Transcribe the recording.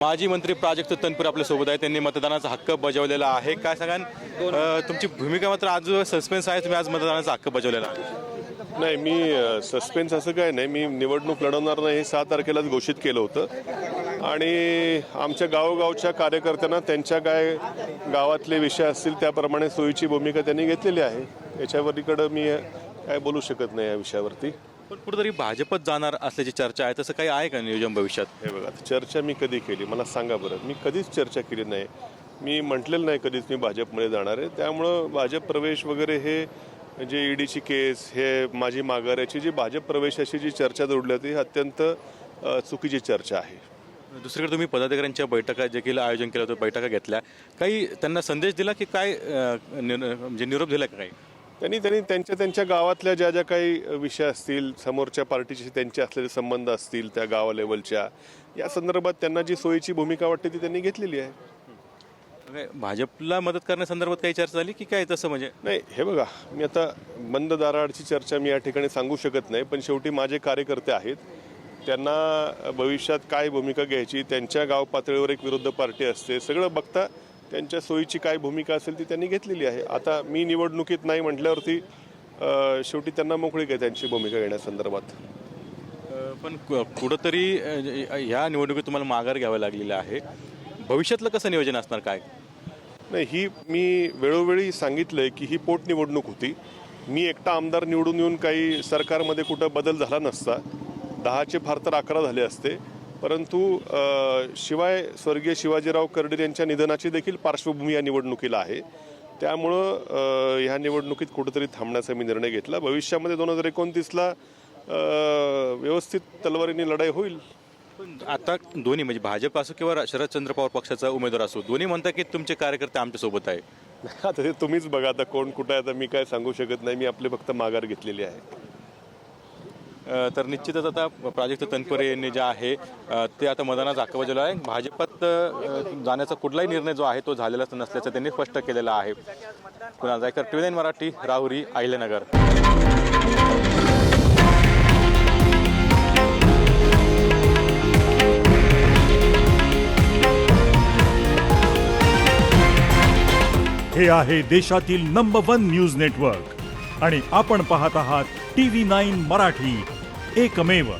माजी मंत्री प्राजक्त तनपुरे आपल्या सोबत आहे. त्यांनी मतदानाचा हक्क बजावलेला आहे. काय सांगाल तुमची भूमिका मात्र आज सस्पेन्स आहे. तुम्ही आज मतदानाचा हक्क बजावलेला आहे. नाही, मी सस्पेन्स असं काय नाही. मी निवडणूक लढवणार नाही हे 6 तारखेलाच घोषित केलं होतं आणि आमच्या गावोगावच्या कार्यकर्त्यांना त्यांच्या काय गावातले विषय असतील त्याप्रमाणे सोयीची भूमिका त्यांनी घेतलेली आहे. याच्यावरीकडं मी काय बोलू शकत नाही या विषयावरती. पण कुठेतरी भाजपत जाणार असल्याची चर्चा आहे. तसं काही आहे का नियोजन भविष्यात? हे बघा, चर्चा मी कधी केली मला सांगा बरं. मी कधीच चर्चा केली नाही. मी म्हटलेलं नाही कधीच मी भाजपमध्ये जाणार आहे. त्यामुळं भाजप प्रवेश वगैरे हे जे ईडीची केस हे माझी माघाऱ्याची जी भाजप प्रवेशाची जी चर्चा जोडली होती ही अत्यंत चुकीची चर्चा आहे. दुसरीकडे तुम्ही पदाधिकाऱ्यांच्या बैठका देखील आयोजन केलं होतं, बैठका घेतल्या, काही त्यांना संदेश दिला की काय म्हणजे निरोप दिला का काही? त्यांनी त्यांच्या गावातल्या ज्या ज्या काही विषय असतील, समोरच्या पार्टीशी त्यांचे असलेले संबंध असतील त्या गावा लेवलच्या, या संदर्भात त्यांना जी सोयीची भूमिका वाटते ती त्यांनी घेतलेली आहे. भाजपला मदत करण्यासंदर्भात काही चर्चा झाली की काय तसं? म्हणजे नाही, हे बघा, मी आता बंद दाराआडची चर्चा मी या ठिकाणी सांगू शकत नाही. पण शेवटी माझे कार्यकर्ते आहेत, त्यांना भविष्यात काय भूमिका घ्यायची, त्यांच्या गाव पातळीवर एक विरुद्ध पार्टी असते, सगळं बघता त्यांच्या सोयीची काय भूमिका असेल ती त्यांनी घेतलेली आहे. आता मी निवडणुकीत नाही म्हटल्यावरती शेवटी त्यांना मोकळीक आहे त्यांची भूमिका घेण्यासंदर्भात. पण कुठंतरी ह्या निवडणुकीत तुम्हाला माघार घ्यावं लागलेलं आहे. भविष्यातलं कसं नियोजन असणार काय? नाही, ही मी वेळोवेळी सांगितलंय की ही पोटनिवडणूक होती. मी एकटा आमदार निवडून येऊन काही सरकारमध्ये कुठं बदल झाला नसता. 10चे फार तर 11 झाले असते. परंतु शिवाय स्वर्गीय शिवाजीराव कर्डिले यांच्या निधनाची देखील पार्श्वभूमी या निवडणुकीला आहे. त्यामुळं ह्या निवडणुकीत कुठंतरी थांबण्याचा मी निर्णय घेतला. भविष्यामध्ये 2029ला व्यवस्थित तलवारीने लढाई होईल. पण आता दोन्ही म्हणजे भाजप असो किंवा शरदचंद्र पवार पक्षाचा उमेदवार असो, दोन्ही म्हणतात की तुमचे कार्यकर्ते आमच्यासोबत आहे. आता ते तुम्हीच बघा, आता कोण कुठं आहे आता मी काय सांगू शकत नाही. मी आपले फक्त माघार घेतलेली आहे. तर निश्चितच आता प्राजक्त तनपुरे यांनी जे आहे ते आता मतदानाचा हक्क बजावला आहे. भाजपात जाण्याचा कुठलाही निर्णय जो आहे तो झालेलाच नसल्याचं त्यांनी स्पष्ट केलेलं आहे. कुणाल जायकर, TV9 मराठी, राहुरी, अहिल्यानगर. हे आहे देशातील नंबर 1 न्यूज नेटवर्क आणि आपण पाहत आहात TV9 मराठी, एकमेव.